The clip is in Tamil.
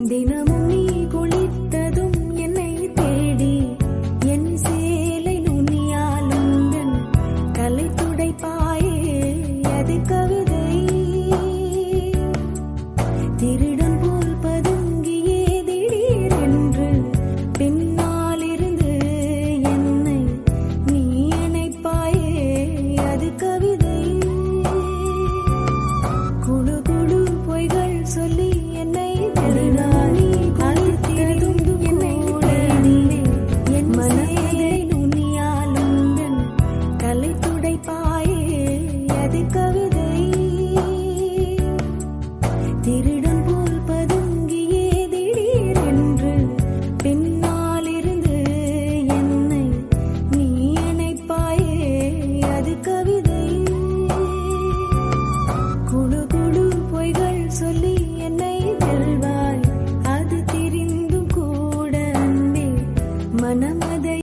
தினமும் நீ குளித்ததும் என்னை தேடி என் சேலை நுனியால் உந்தன் தலை துடைப்பாயே அது கவிதை. திருடன் போல் பதுங்கியே திடீரென்று பின்னால் இருந்து என்னை நீ அணைப்பாயே அது கவிதை. குழு குழு பொய்கள் சொல்லி என்னை திருடன் போல் பதுங்கியே திடீரென்று பின்னால் இருந்து என்னை நீ அணைப்பாயே அது கவிதை. குழு குழு பொய்கள் சொல்லி என்னை வெல்வாய் அது தெரிந்தும் கூட அன்பே மனம்